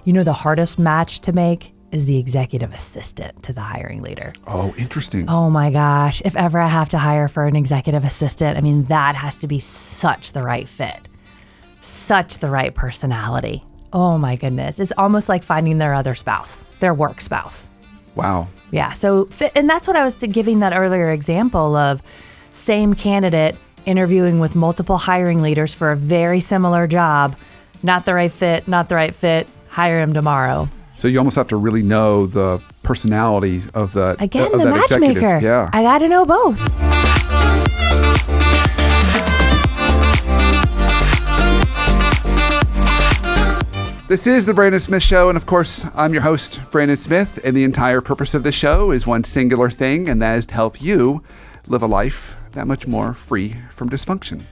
The hardest match to make is the executive assistant to the hiring leader. Oh, interesting. Oh my gosh. If ever I have to hire for an executive assistant, that has to be such the right fit, such the right personality. Oh my goodness. It's almost like finding their other spouse, their work spouse. Wow. Yeah. So, and that's what I was giving that earlier example of same candidate interviewing with multiple hiring leaders for a very similar job. Not the right fit, hire him tomorrow. So you almost have to really know the personality of the Again, of the that matchmaker. executive. Yeah. I got to know both. This is the Brandon Smith Show, and of course, I'm your host, Brandon Smith, and the entire purpose of this show is one singular thing, and that is to help you live a life that much more free from dysfunction.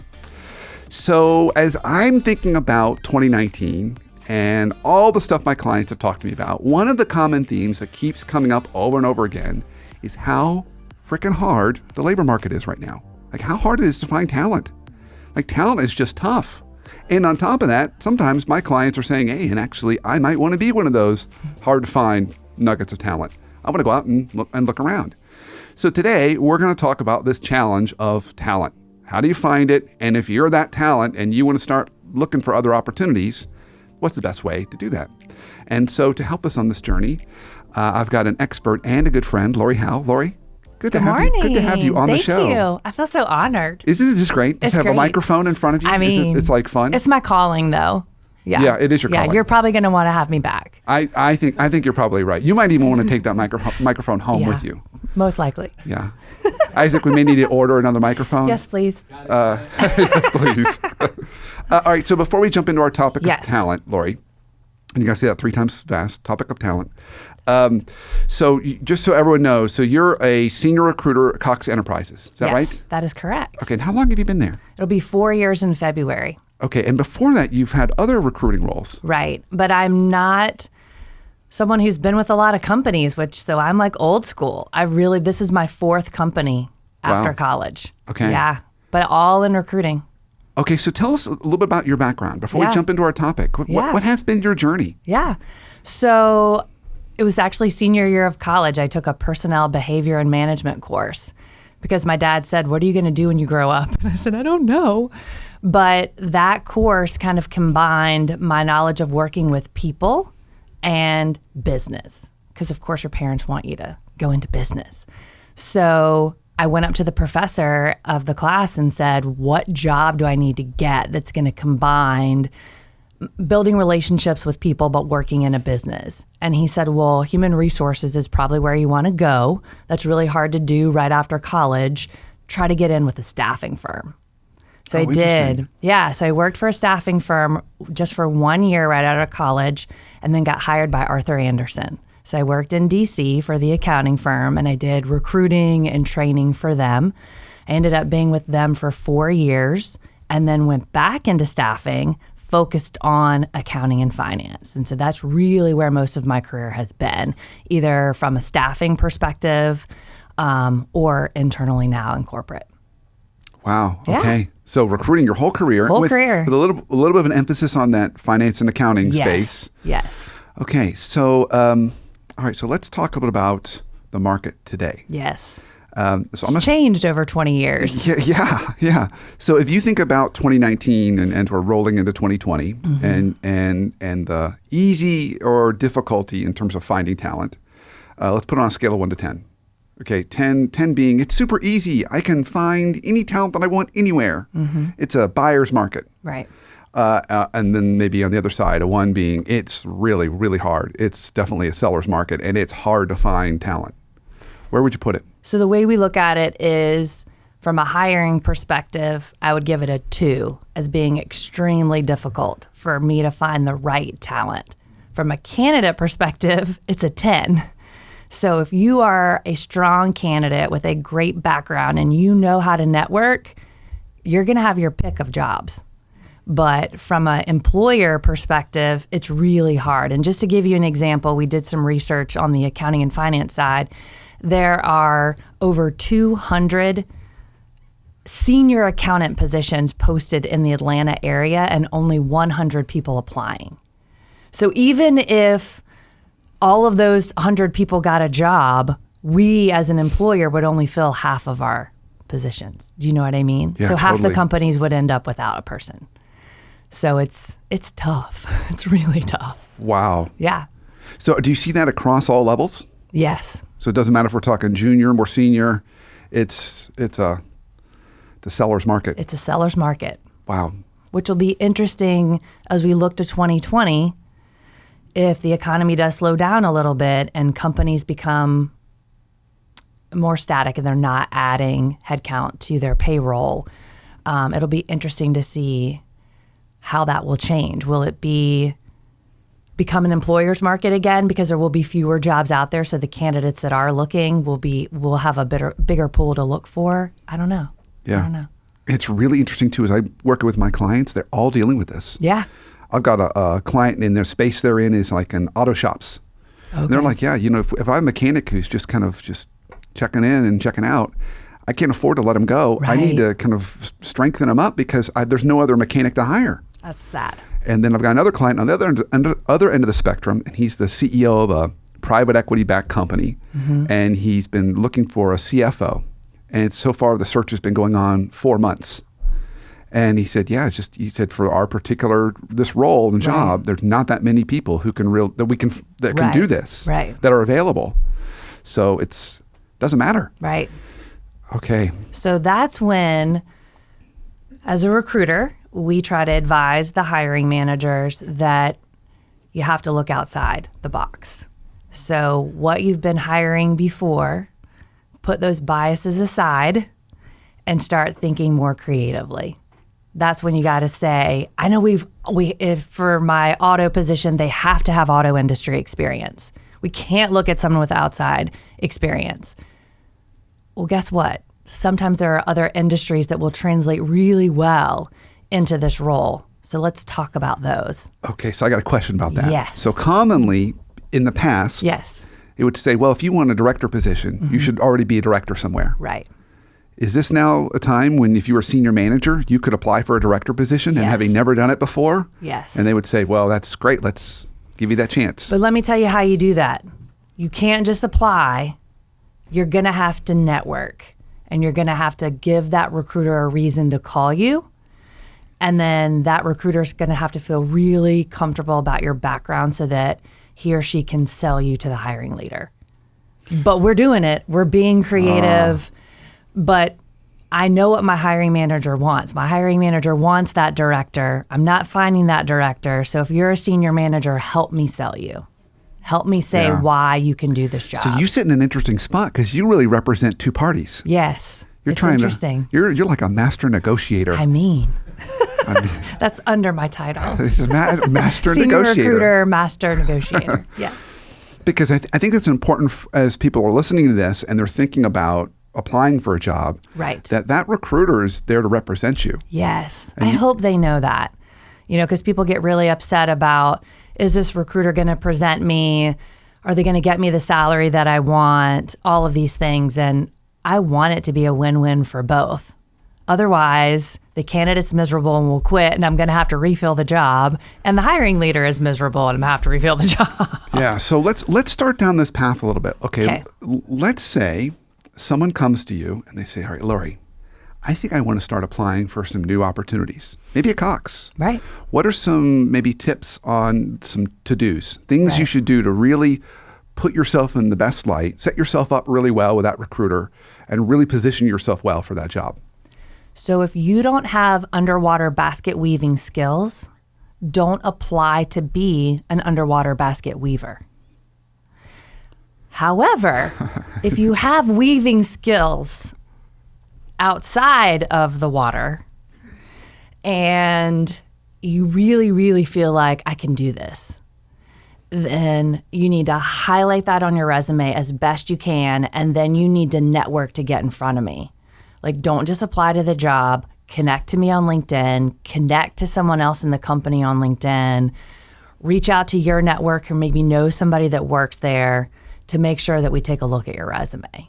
So as I'm thinking about 2019 and all the stuff my clients have talked to me about, one of the common themes that keeps coming up over and over again is how freaking hard the labor market is right now. Like how hard it is to find talent. Like talent is just tough. And on top of that, sometimes my clients are saying, hey, and actually I might want to be one of those hard to find nuggets of talent. I want to go out and look around. So today we're going to talk about this challenge of talent. How do you find it? And if you're that talent and you want to start looking for other opportunities, what's the best way to do that? And so to help us on this journey, I've got an expert and a good friend, Lori Howell. Lori, good to have you on the show. Thank you. I feel so honored. Isn't it just great to have a microphone in front of you? It's like fun. It's my calling though. Yeah, it is your calling. Yeah, you're probably going to want to have me back. I think you're probably right. You might even want to take that microphone home with you. Most likely. Yeah. Isaac, we may need to order another microphone. Yes, please. Yes, please. All right, so before we jump into our topic of talent, Lori, and you got to say that 3 times fast, topic of talent. Just so everyone knows, so you're a senior recruiter at Cox Enterprises. Is that right? That is correct. Okay, and how long have you been there? It'll be 4 years in February. Okay, and before that, you've had other recruiting roles. Right, but I'm not someone who's been with a lot of companies, so I'm like old school. This is my 4th company after college. Okay. Yeah, but all in recruiting. Okay, so tell us a little bit about your background before we jump into our topic. What has been your journey? Yeah, so it was actually senior year of college. I took a personnel behavior and management course because my dad said, what are you going to do when you grow up? And I said, I don't know. But that course kind of combined my knowledge of working with people and business, because of course your parents want you to go into business. So I went up to the professor of the class and said, what job do I need to get that's going to combine building relationships with people but working in a business? And he said, well, human resources is probably where you want to go. That's really hard to do right after college. Try to get in with a staffing firm. So I did. Yeah. So I worked for a staffing firm just for 1 year right out of college and then got hired by Arthur Andersen. So I worked in DC for the accounting firm and I did recruiting and training for them. I ended up being with them for 4 years and then went back into staffing, focused on accounting and finance. And so that's really where most of my career has been, either from a staffing perspective or internally now in corporate. Wow. Okay. Yeah. So recruiting your whole career. With a little bit of an emphasis on that finance and accounting space. Yes. Okay. So, all right. So let's talk a little bit about the market today. Yes. It's changed over 20 years. Yeah. So if you think about 2019 and we're rolling into 2020 and the easy or difficulty in terms of finding talent, let's put it on a scale of 1 to 10. Okay, 10 being it's super easy. I can find any talent that I want anywhere. It's a buyer's market. Right. And then maybe on the other side, a 1 being it's really, really hard. It's definitely a seller's market and it's hard to find talent. Where would you put it? So the way we look at it is from a hiring perspective, I would give it a 2 as being extremely difficult for me to find the right talent. From a candidate perspective, it's a 10. So if you are a strong candidate with a great background and you know how to network, you're going to have your pick of jobs. But from an employer perspective, it's really hard. And just to give you an example, we did some research on the accounting and finance side. There are over 200 senior accountant positions posted in the Atlanta area and only 100 people applying. So even if all of those 100 people got a job, we as an employer would only fill half of our positions. Do you know what I mean? Yeah, so half totally. the companies would end up without a person. So it's tough. It's really tough. Wow. Yeah. So do you see that across all levels? Yes. So it doesn't matter if we're talking junior, more senior. It's the seller's market. It's a seller's market, Wow. which will be interesting as we look to 2020 if the economy does slow down a little bit and companies become more static and they're not adding headcount to their payroll. It'll be interesting to see how that will change. Will it become an employer's market again because there will be fewer jobs out there, so the candidates that are looking will have a bigger pool to look for? I don't know. Yeah. I don't know. It's really interesting too, as I work with my clients, they're all dealing with this. Yeah. I've got a client in their space they're in is like an auto shops. Okay. And they're like, yeah, if I'm a mechanic who's just kind of just checking in and checking out, I can't afford to let him go. I need to kind of strengthen him up because there's no other mechanic to hire. That's sad. And then I've got another client on the other end of the spectrum, and he's the CEO of a private equity-backed company, and he's been looking for a CFO. And so far, the search has been going on 4 months. And he said, yeah, he said, for our this role and job, there's not that many people who can do this, that are available. So doesn't matter. Right. Okay. So that's when, as a recruiter, we try to advise the hiring managers that you have to look outside the box. So what you've been hiring before, put those biases aside and start thinking more creatively. That's when you got to say, I know if for my auto position, they have to have auto industry experience. We can't look at someone with outside experience. Well, guess what? Sometimes there are other industries that will translate really well into this role. So let's talk about those. Okay, so I got a question about that. Yes. So commonly in the past, Yes. it would say, well, if you want a director position, you should already be a director somewhere. Right. Is this now a time when if you were a senior manager, you could apply for a director position and Yes. having never done it before? Yes. And they would say, well, that's great. Let's give you that chance. But let me tell you how you do that. You can't just apply. You're going to have to network, and you're going to have to give that recruiter a reason to call you. And then that recruiter is going to have to feel really comfortable about your background so that he or she can sell you to the hiring leader. But we're doing it. We're being creative. But I know what my hiring manager wants. My hiring manager wants that director. I'm not finding that director. So if you're a senior manager, help me sell you. Help me say why you can do this job. So you sit in an interesting spot because you really represent two parties. Yes. You're it's trying interesting. You're like a master negotiator. I mean, that's under my title. It's a master Senior negotiator. recruiter, master negotiator. Yes. Because I think it's important as people are listening to this and they're thinking about applying for a job, Right. that recruiter is there to represent you. Yes. I hope they know that, because people get really upset about, is this recruiter going to present me? Are they going to get me the salary that I want? All of these things. And I want it to be a win-win for both. Otherwise, the candidate's miserable and will quit, and I'm going to have to refill the job. And the hiring leader is miserable, and I'm going to have to refill the job. Yeah. So let's start down this path a little bit. Okay. Let's say someone comes to you and they say, all right, Lori, I think I want to start applying for some new opportunities, maybe at Cox. Right. What are some maybe tips on some to-dos, things you should do to really put yourself in the best light, set yourself up really well with that recruiter, and really position yourself well for that job? So if you don't have underwater basket weaving skills, don't apply to be an underwater basket weaver. However, if you have weaving skills outside of the water and you really, really feel like I can do this, then you need to highlight that on your resume as best you can, and then you need to network to get in front of me. Like, don't just apply to the job, connect to me on LinkedIn, connect to someone else in the company on LinkedIn, reach out to your network or maybe know somebody that works there to make sure that we take a look at your resume.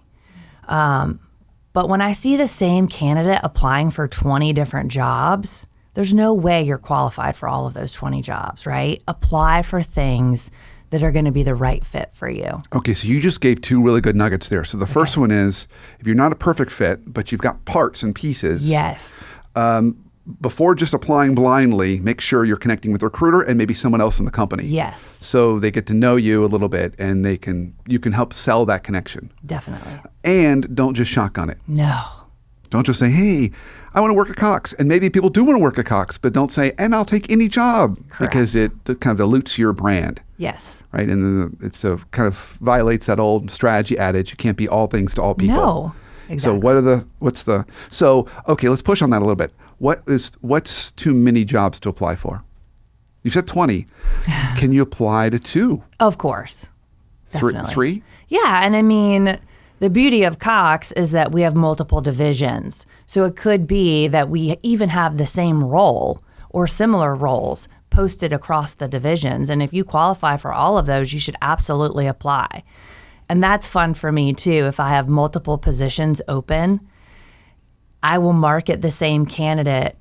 But when I see the same candidate applying for 20 different jobs, There's no way you're qualified for all of those 20 jobs, right? Apply for things that are going to be the right fit for you. Okay, so you just gave two really good nuggets there. So the first one is, if you're not a perfect fit, but you've got parts and pieces. Yes. Before just applying blindly, make sure you're connecting with a recruiter and maybe someone else in the company. Yes. So they get to know you a little bit and you can help sell that connection. Definitely. And don't just shotgun it. No. Don't just say, hey, I want to work at Cox. And maybe people do want to work at Cox, but don't say, and I'll take any job. Correct. Because it kind of dilutes your brand. Yes. Right? And then it kind of violates that old strategy adage, you can't be all things to all people. No. Exactly. So okay, let's push on that a little bit. What's too many jobs to apply for? You said 20. Can you apply to 2? Of course. Definitely. 3? Yeah. And I mean, the beauty of Cox is that we have multiple divisions. So it could be that we even have the same role or similar roles posted across the divisions. And if you qualify for all of those, you should absolutely apply. And that's fun for me too. If I have multiple positions open, I will market the same candidate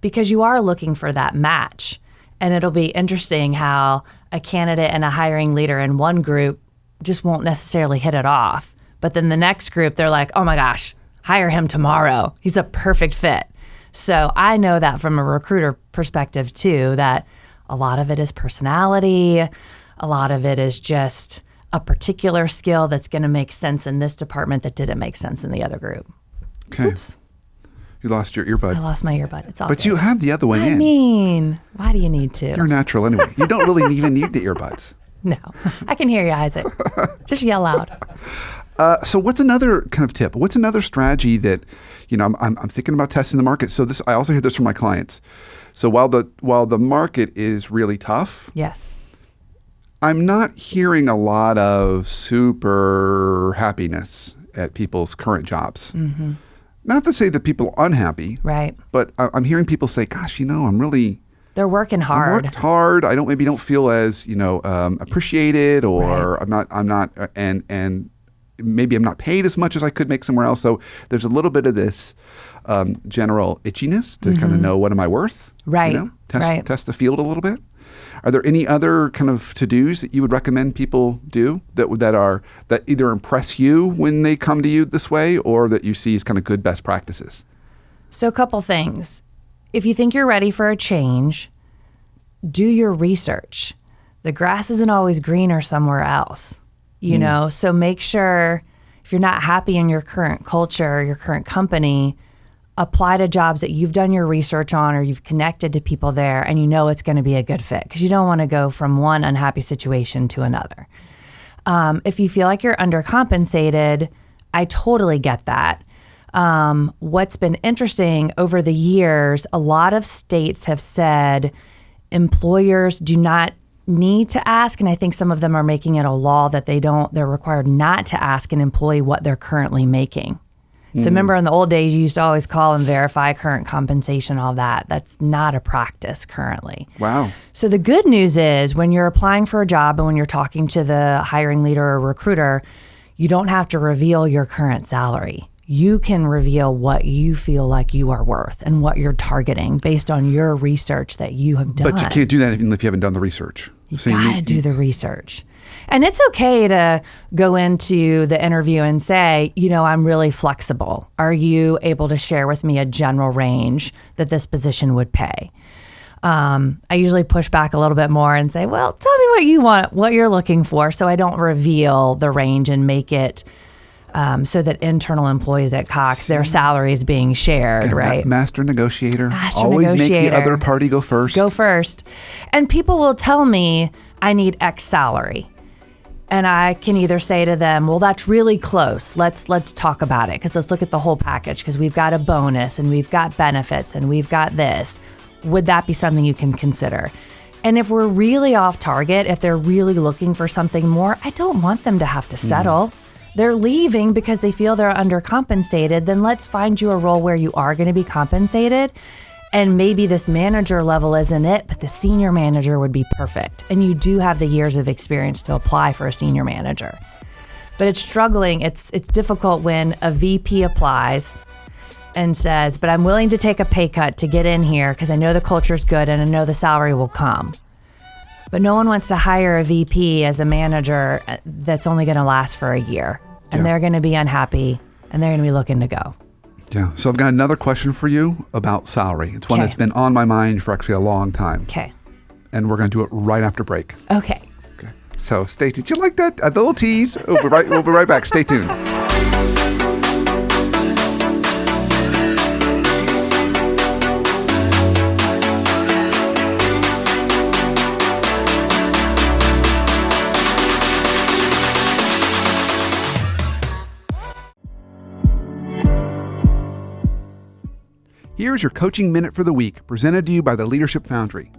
because you are looking for that match. And it'll be interesting how a candidate and a hiring leader in one group just won't necessarily hit it off. But then the next group, they're like, oh my gosh, hire him tomorrow. He's a perfect fit. So I know that from a recruiter perspective too, that a lot of it is personality. A lot of it is just a particular skill that's going to make sense in this department that didn't make sense in the other group. Okay. Oops. You lost your earbud. I lost my earbud. It's all But good. you have the other one in. I mean, why do you need to? You're natural anyway. You don't really even need the earbuds. No. I can hear you, Isaac. Just yell loud. So what's another kind of tip? What's another strategy that, I'm thinking about testing the market. So I also hear this from my clients. So while the market is really tough, Yes. I'm not hearing a lot of super happiness at people's current jobs. Mm-hmm. Not to say that people are unhappy, Right. but I'm hearing people say, gosh, I'm really... They're working I hard. worked hard. I don't feel as, appreciated, or Right. I'm not, and maybe I'm not paid as much as I could make somewhere else. So there's a little bit of this general itchiness to kind of know, what am I worth? Right. Test the field a little bit. Are there any other kind of to-dos that you would recommend people do that either impress you when they come to you this way, or that you see as kind of good best practices? So a couple things. If you think you're ready for a change, do your research. The grass isn't always greener somewhere else, so make sure if you're not happy in your current culture, your current company, apply to jobs that you've done your research on or you've connected to people there and it's going to be a good fit, because you don't want to go from one unhappy situation to another. If you feel like you're undercompensated, I totally get that. What's been interesting over the years, a lot of states have said employers do not need to ask, and I think some of them are making it a law that they're required not to ask an employee what they're currently making. So remember in the old days, you used to always call and verify current compensation, all that. That's not a practice currently. Wow. So the good news is when you're applying for a job and when you're talking to the hiring leader or recruiter, you don't have to reveal your current salary. You can reveal what you feel like you are worth and what you're targeting based on your research that you have done. But you can't do that even if you haven't done the research. You gotta do the research. And it's okay to go into the interview and say, I'm really flexible. Are you able to share with me a general range that this position would pay? I usually push back a little bit more and say, well, tell me what you want, what you're looking for, so I don't reveal the range and make it so that internal employees at Cox, their salary is being shared, right? Master negotiator. Master Always negotiator. make the other party go first. Go first. And people will tell me, I need X salary. And I can either say to them, well, that's really close. Let's talk about it, because let's look at the whole package, because we've got a bonus and we've got benefits and we've got this. Would that be something you can consider? And if we're really off target, if they're really looking for something more, I don't want them to have to settle. They're leaving because they feel they're undercompensated. Then let's find you a role where you are going to be compensated. And maybe this manager level isn't it, but the senior manager would be perfect. And you do have the years of experience to apply for a senior manager. But it's struggling. It's difficult when a VP applies and says, but I'm willing to take a pay cut to get in here because I know the culture's good and I know the salary will come. But no one wants to hire a VP as a manager that's only going to last for a year. And they're going to be unhappy and they're going to be looking to go. Yeah. So I've got another question for you about salary. It's one that's been on my mind for actually a long time. Okay. And we're going to do it right after break. Okay. So stay tuned. Did you like that? A little tease. We'll be right back. Stay tuned. Here's your coaching minute for the week, presented to you by the Leadership Foundry.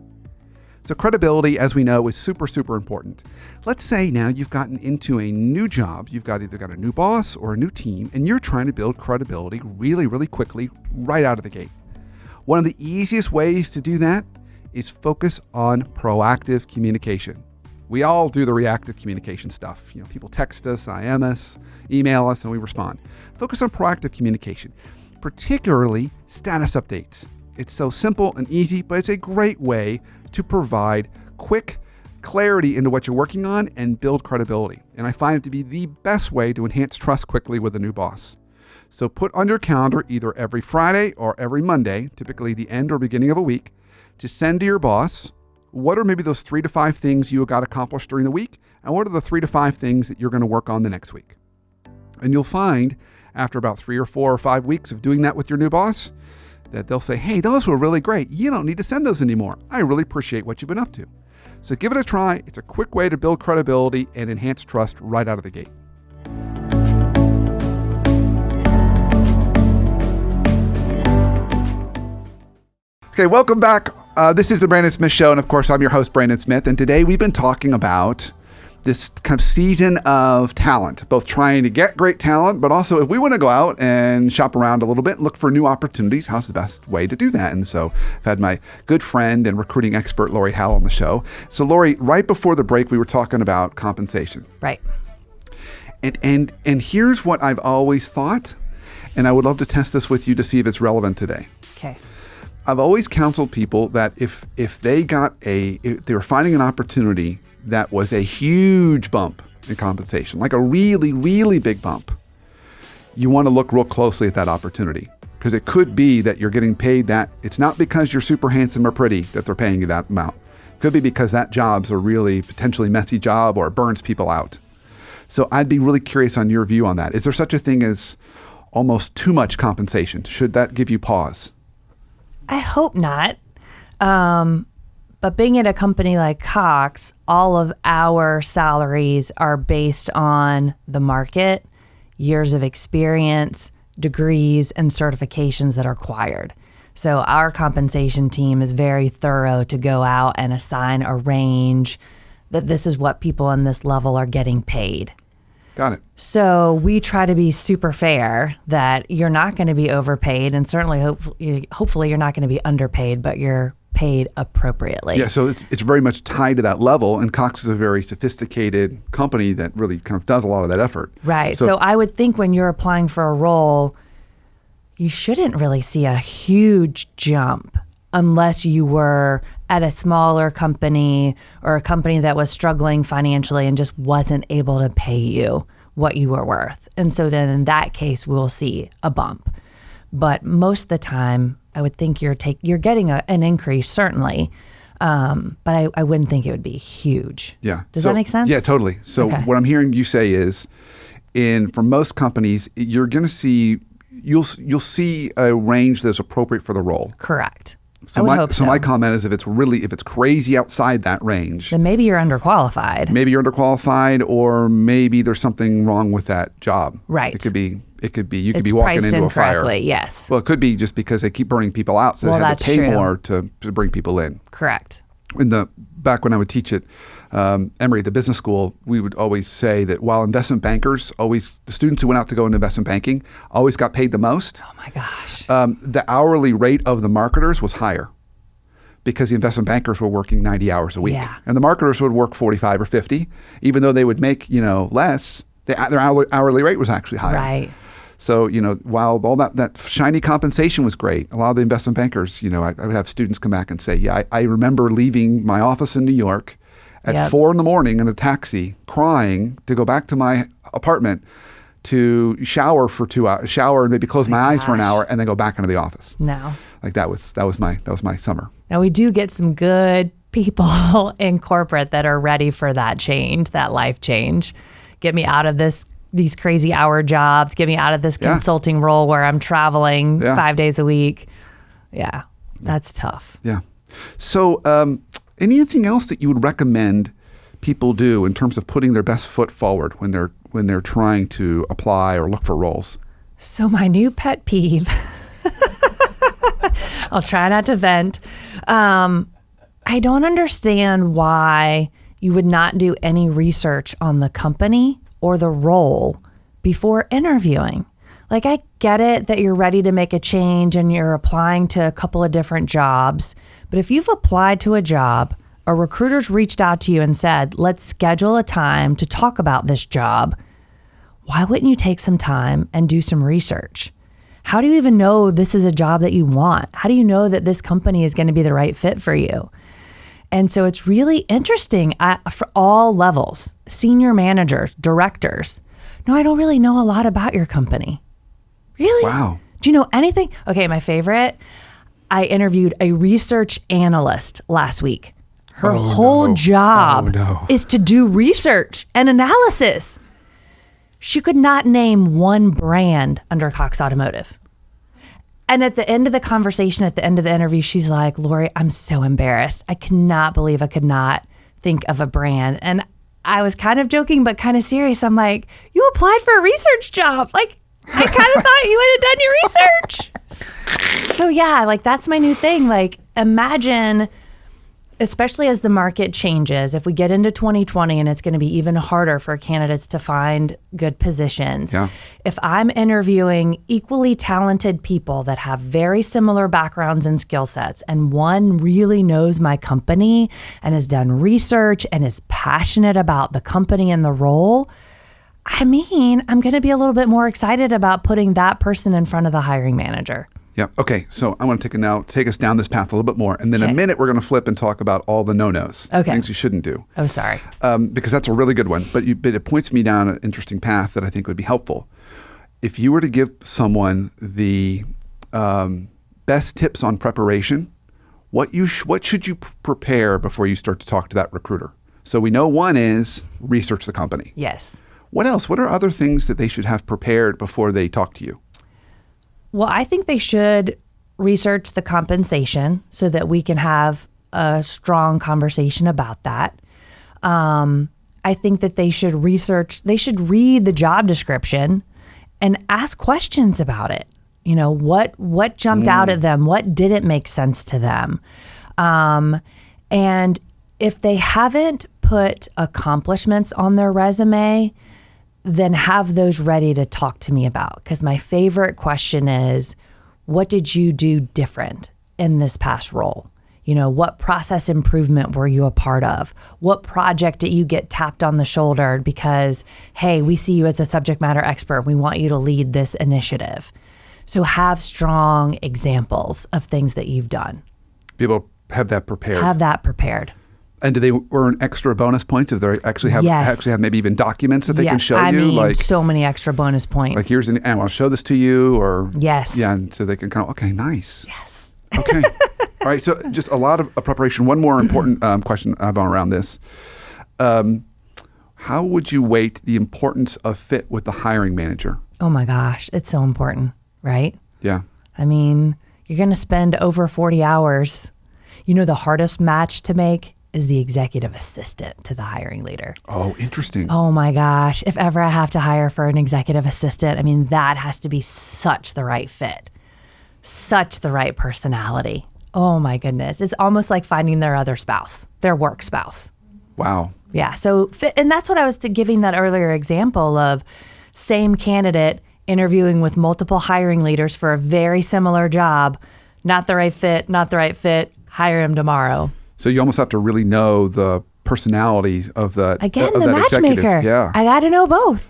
So credibility, as we know, is super, super important. Let's say now you've gotten into a new job. You've either got a new boss or a new team, and you're trying to build credibility really, really quickly right out of the gate. One of the easiest ways to do that is focus on proactive communication. We all do the reactive communication stuff. People text us, IM us, email us, and we respond. Focus on proactive communication, particularly status updates. It's so simple and easy, but it's a great way to provide quick clarity into what you're working on and build credibility. And I find it to be the best way to enhance trust quickly with a new boss. So put on your calendar either every Friday or every Monday, typically the end or beginning of a week, to send to your boss what are maybe those 3 to 5 things you got accomplished during the week, and what are the 3 to 5 things that you're going to work on the next week. And you'll find after about 3 or 4 or 5 weeks of doing that with your new boss, that they'll say, hey, those were really great. You don't need to send those anymore. I really appreciate what you've been up to. So give it a try. It's a quick way to build credibility and enhance trust right out of the gate. Okay, welcome back. This is the Brandon Smith Show. And of course, I'm your host, Brandon Smith. And today we've been talking about this kind of season of talent, both trying to get great talent, but also if we want to go out and shop around a little bit, look for new opportunities, how's the best way to do that? And so I've had my good friend and recruiting expert, Lori Howell, on the show. So Lori, right before the break, we were talking about compensation. Right. And here's what I've always thought, and I would love to test this with you to see if it's relevant today. Okay. I've always counseled people that if they were finding an opportunity that was a huge bump in compensation, like a really, really big bump, you want to look real closely at that opportunity, because it could be that you're getting paid that. It's not because you're super handsome or pretty that they're paying you that amount. It could be because that job's a really potentially messy job or it burns people out. So I'd be really curious on your view on that. Is there such a thing as almost too much compensation? Should that give you pause? I hope not. But being at a company like Cox, all of our salaries are based on the market, years of experience, degrees, and certifications that are required. So our compensation team is very thorough to go out and assign a range that this is what people on this level are getting paid. Got it. So we try to be super fair that you're not going to be overpaid, and certainly hopefully you're not going to be underpaid, but you're paid appropriately. Yeah, so it's very much tied to that level, and Cox is a very sophisticated company that really kind of does a lot of that effort. Right. So I would think when you're applying for a role, you shouldn't really see a huge jump unless you were at a smaller company or a company that was struggling financially and just wasn't able to pay you what you were worth. And so then in that case, we'll see a bump. But most of the time, I would think you're getting an increase, certainly, but I wouldn't think it would be huge. Yeah. Does that make sense? Yeah, totally. So what I'm hearing you say is, for most companies, you're going to see you'll see a range that's appropriate for the role. Correct. So my comment is, if it's crazy outside that range, then maybe you're underqualified. Maybe you're underqualified, or maybe there's something wrong with that job. Right. It could be you could be walking into a fire. Correctly, yes. Well, it could be just because they keep burning people out, so they have to pay more to bring people in. Correct. Back when I would teach at Emory, the business school, we would always say that while investment bankers the students who went out to go into investment banking always got paid the most. Oh my gosh. The hourly rate of the marketers was higher, because the investment bankers were working 90 hours a week. Yeah. And the marketers would work 45 or 50, even though they would make, less, their hourly rate was actually higher. Right. So, while all that shiny compensation was great, a lot of the investment bankers, I would have students come back and say, yeah, I remember leaving my office in New York at 4 a.m. in a taxi, crying to go back to my apartment to shower for 2 hours, shower and maybe close my eyes for an hour, and then go back into the office. No. Like that was my summer. Now we do get some good people in corporate that are ready for that change, that life change. Get me out of these crazy hour jobs. Get me out of this consulting role where I'm traveling 5 days a week. Yeah, that's tough. Yeah. So anything else that you would recommend people do in terms of putting their best foot forward when they're trying to apply or look for roles? So my new pet peeve, I'll try not to vent. I don't understand why you would not do any research on the company or the role before interviewing. Like, I get it that you're ready to make a change and you're applying to a couple of different jobs, but if you've applied to a job, a recruiter's reached out to you and said, let's schedule a time to talk about this job, why wouldn't you take some time and do some research? How do you even know this is a job that you want? How do you know that this company is going to be the right fit for you? And so it's really interesting for all levels, senior managers, directors. No, I don't really know a lot about your company. Really? Wow. Do you know anything? Okay, my favorite, I interviewed a research analyst last week. Her whole job is to do research and analysis. She could not name one brand under Cox Automotive. And at the end of the conversation, at the end of the interview, she's like, Lori, I'm so embarrassed. I cannot believe I could not think of a brand. And I was kind of joking, but kind of serious. I'm like, you applied for a research job. Like, I kind of thought you had done your research. So yeah, like that's my new thing. Like, imagine, especially as the market changes, if we get into 2020 and it's going to be even harder for candidates to find good positions. Yeah. If I'm interviewing equally talented people that have very similar backgrounds and skill sets, and one really knows my company and has done research and is passionate about the company and the role, I mean, I'm going to be a little bit more excited about putting that person in front of the hiring manager. Yeah. Okay. So I want to take us down this path a little bit more. And then in a minute, we're going to flip and talk about all the no-nos, things you shouldn't do. Oh, sorry. Because that's a really good one. But it points me down an interesting path that I think would be helpful. If you were to give someone the best tips on preparation, what should you prepare before you start to talk to that recruiter? So we know one is research the company. Yes. What else? What are other things that they should have prepared before they talk to you? Well, I think they should research the compensation so that we can have a strong conversation about that. I think that they should read the job description and ask questions about it. You know, what jumped out at them? What didn't make sense to them? And if they haven't put accomplishments on their resume, then have those ready to talk to me about. Because my favorite question is, what did you do different in this past role? You know, what process improvement were you a part of? What project did you get tapped on the shoulder because, hey, we see you as a subject matter expert. We want you to lead this initiative. So have strong examples of things that you've done. People have that prepared. And do they earn extra bonus points if they actually have maybe even documents that they can show you? I mean, like so many extra bonus points. Like and I'll show this to you, or yes, yeah, and so they can kind of okay, nice, yes, okay, all right. So just a lot of preparation. One more important question I have around this: how would you weight the importance of fit with the hiring manager? Oh my gosh, it's so important, right? Yeah. I mean, you're going to spend over 40 hours. You know, the hardest match to make is the executive assistant to the hiring leader. Oh, interesting. Oh my gosh. If ever I have to hire for an executive assistant, I mean, that has to be such the right fit, such the right personality. Oh my goodness. It's almost like finding their other spouse, their work spouse. Wow. Yeah. So, and that's what I was giving that earlier example of same candidate interviewing with multiple hiring leaders for a very similar job. Not the right fit, hire him tomorrow. So you almost have to really know the personality of the matchmaker. Yeah, I got to know both.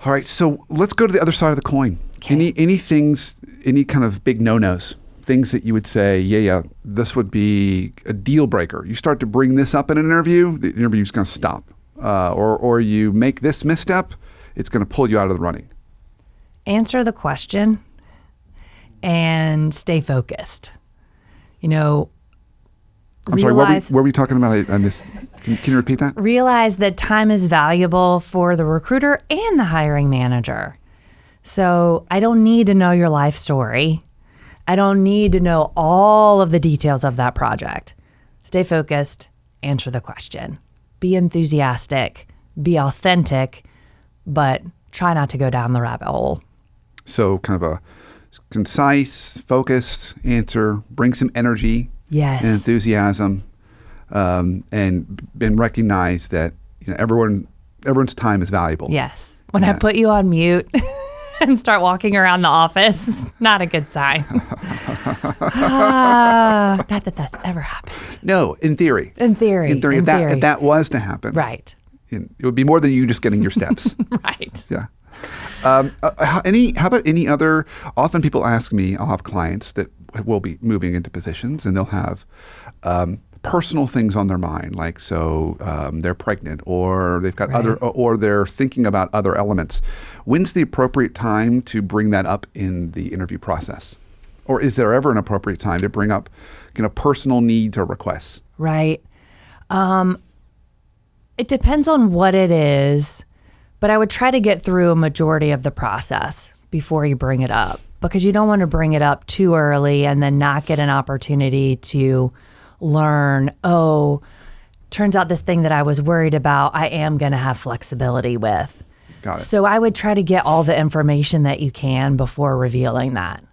All right, so let's go to the other side of the coin. Okay. Any kind of big no-nos, things that you would say, yeah, this would be a deal breaker. You start to bring this up in an interview, the interview's going to stop. Or you make this misstep, it's going to pull you out of the running. Answer the question and stay focused. You know, I'm sorry, what were we talking about? I missed. Can you repeat that? Realize that time is valuable for the recruiter and the hiring manager. So I don't need to know your life story. I don't need to know all of the details of that project. Stay focused, answer the question. Be enthusiastic, be authentic, but try not to go down the rabbit hole. So kind of a concise, focused answer, bring some energy Yes. and enthusiasm, and recognize that everyone's time is valuable. Yes. When I put you on mute and start walking around the office, not a good sign. Not that that's ever happened. No, in theory. In theory. If that was to happen. Right. It would be more than you just getting your steps. Right. Yeah. How about any other, often people ask me, I'll have clients that will be moving into positions and they'll have personal things on their mind, like they're pregnant or they've got or they're thinking about other elements. When's the appropriate time to bring that up in the interview process? Or is there ever an appropriate time to bring up, personal needs or requests? Right. It depends on what it is, but I would try to get through a majority of the process before you bring it up, because you don't want to bring it up too early and then not get an opportunity to learn, turns out this thing that I was worried about, I am going to have flexibility with. Got it. So I would try to get all the information that you can before revealing that.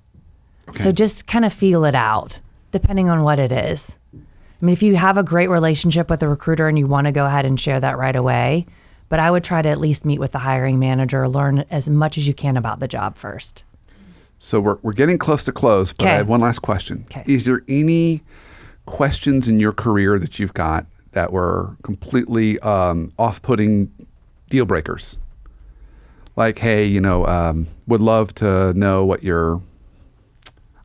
Okay. So just kind of feel it out, depending on what it is. I mean, if you have a great relationship with a recruiter and you want to go ahead and share that right away, but I would try to at least meet with the hiring manager, learn as much as you can about the job first. So we're getting close to close, but I have one last question. Okay. Is there any questions in your career that you've got that were completely off-putting deal breakers? Like, hey, would love to know what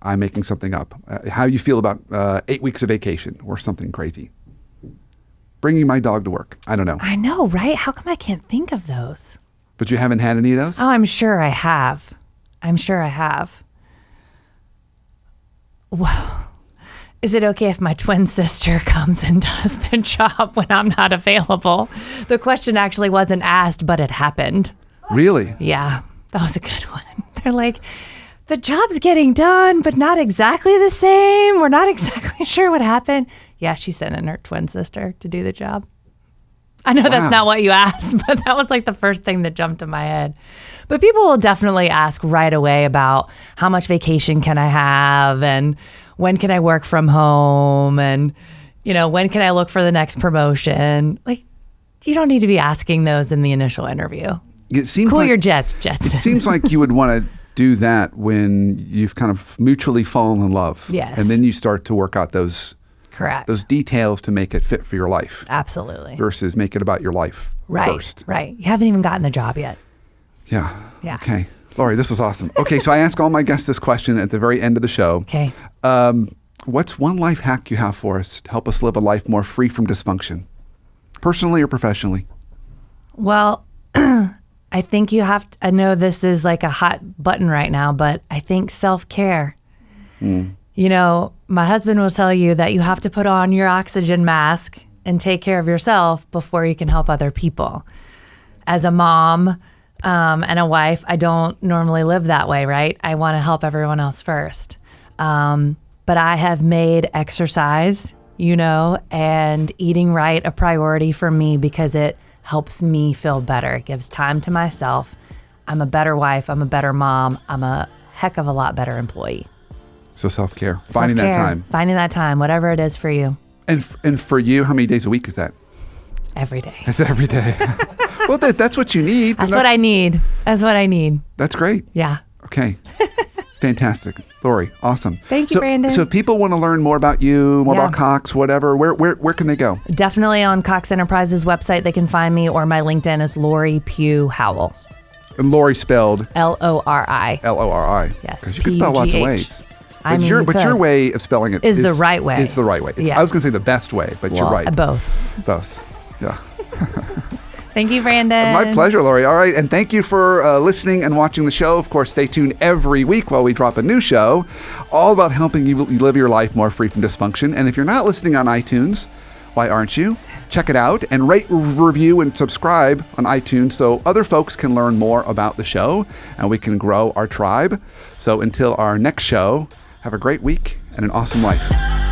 I'm making something up. How you feel about 8 weeks of vacation or something crazy. Bringing my dog to work. I don't know. I know, right? How come I can't think of those? But you haven't had any of those? Oh, I'm sure I have. Well, is it okay if my twin sister comes and does the job when I'm not available? The question actually wasn't asked, but it happened. Really? Yeah, that was a good one. They're like, the job's getting done, but not exactly the same. We're not exactly sure what happened. Yeah, she sent in her twin sister to do the job. I know that's not what you asked, but that was like the first thing that jumped in my head. But people will definitely ask right away about how much vacation can I have and when can I work from home and, when can I look for the next promotion? Like, you don't need to be asking those in the initial interview. It seems Cool like, your jets. It seems like you would want to do that when you've kind of mutually fallen in love. Yes. And then you start to work out those details to make it fit for your life. Absolutely. Versus make it about your life first. Right. You haven't even gotten the job yet. Yeah. Yeah. Okay. Lori, this was awesome. Okay, so I ask all my guests this question at the very end of the show. Okay. What's one life hack you have for us to help us live a life more free from dysfunction, personally or professionally? Well, I think you have to, I know this is like a hot button right now, but I think self-care. My husband will tell you that you have to put on your oxygen mask and take care of yourself before you can help other people. As a mom and a wife, I don't normally live that way, right? I want to help everyone else first. But I have made exercise, and eating right a priority for me because it helps me feel better. It gives time to myself. I'm a better wife. I'm a better mom. I'm a heck of a lot better employee. So self-care, finding that time. Finding that time, whatever it is for you. And for you, how many days a week is that? Every day. Is it every day? Well, that's what you need. That's what I need. That's what I need. That's great. Yeah. Okay. Fantastic. Lori, awesome. Thank you, Brandon. So if people want to learn more about you, more about Cox, whatever, where can they go? Definitely on Cox Enterprises website, they can find me, or my LinkedIn is Lori Howell. And Lori spelled Lori. Lori. Yes, Because you can spell lots of PGH. ways. I But mean, your you but your could. way of spelling it Is the right way. Is the right way. Yes. I was going to say the best way, but you're Well, right. Both. Both. Yeah. Thank you, Brandon. My pleasure, Lori. All right. And thank you for listening and watching the show. Of course, stay tuned every week while we drop a new show, all about helping you live your life more free from dysfunction. And if you're not listening on iTunes, why aren't you? Check it out and rate, review, and subscribe on iTunes so other folks can learn more about the show and we can grow our tribe. So until our next show, have a great week and an awesome life.